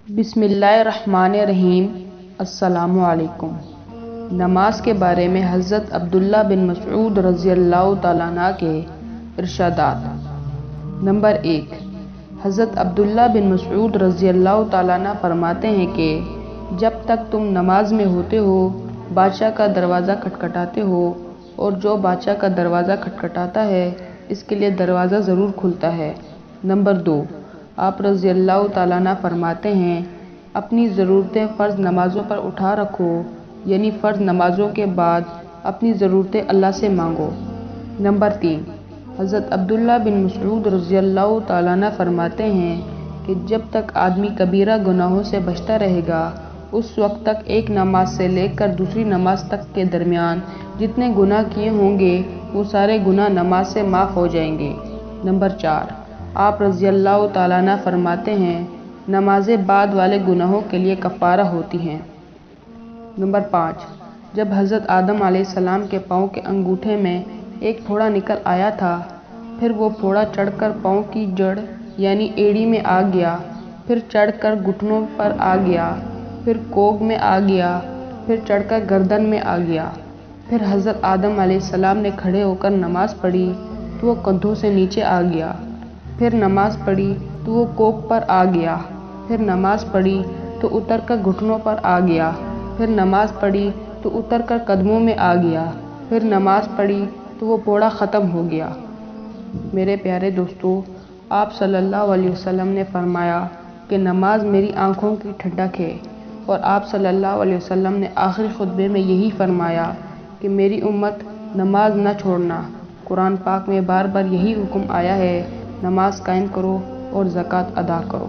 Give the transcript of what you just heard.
بسم اللہ الرحمن الرحیم۔ السلام علیکم۔ نماز کے بارے میں حضرت عبداللہ بن مسعود رضی اللہ تعالیٰ عنہ کے ارشادات۔ نمبر 1، حضرت عبداللہ بن مسعود رضی اللہ تعالیٰ عنہ فرماتے ہیں کہ جب تک تم نماز میں ہوتے ہو بادشاہ کا دروازہ کھٹکھٹاتے ہو، اور جو بادشاہ کا دروازہ کھٹکھٹاتا ہے اس کے لیے دروازہ ضرور کھلتا ہے۔ نمبر 2، آپ رضی اللہ تعالیٰ عنہ فرماتے ہیں اپنی ضرورتیں فرض نمازوں پر اٹھا رکھو، یعنی فرض نمازوں کے بعد اپنی ضرورتیں اللہ سے مانگو۔ نمبر 3، حضرت عبداللہ بن مسعود رضی اللہ تعالیٰ عنہ فرماتے ہیں کہ جب تک آدمی کبیرہ گناہوں سے بچتا رہے گا اس وقت تک ایک نماز سے لے کر دوسری نماز تک کے درمیان جتنے گناہ کیے ہوں گے وہ سارے گناہ نماز سے معاف ہو جائیں گے۔ نمبر 4، آپ رضی اللہ تعالیٰ عنہ فرماتے ہیں نمازیں بعد والے گناہوں کے لیے کفارہ ہوتی ہیں۔ نمبر 5، جب حضرت آدم علیہ السلام کے پاؤں کے انگوٹھے میں ایک پھوڑا نکل آیا تھا، پھر وہ پھوڑا چڑھ کر پاؤں کی جڑ یعنی ایڑی میں آ گیا، پھر چڑھ کر گھٹنوں پر آ گیا، پھر کوگ میں آ گیا، پھر چڑھ کر گردن میں آ گیا، پھر حضرت آدم علیہ السلام نے کھڑے ہو کر نماز پڑھی تو وہ کندھوں سے نیچے آ گیا، پھر نماز پڑھی تو وہ کوگ پر آ گیا، پھر نماز پڑھی تو اتر کر گھٹنوں پر آ گیا، پھر نماز پڑھی تو اتر کر قدموں میں آ گیا، پھر نماز پڑھی تو وہ پھوڑا ختم ہو گیا۔ میرے پیارے دوستو، آپ صلی اللہ علیہ وسلم نے فرمایا کہ نماز میری آنکھوں کی ٹھنڈک ہے، اور آپ صلی اللہ علیہ وسلم نے آخری خطبے میں یہی فرمایا کہ میری امت نماز نہ چھوڑنا۔ قرآن پاک میں بار بار یہی حکم آیا ہے، نماز قائم کرو اور زکوٰۃ ادا کرو۔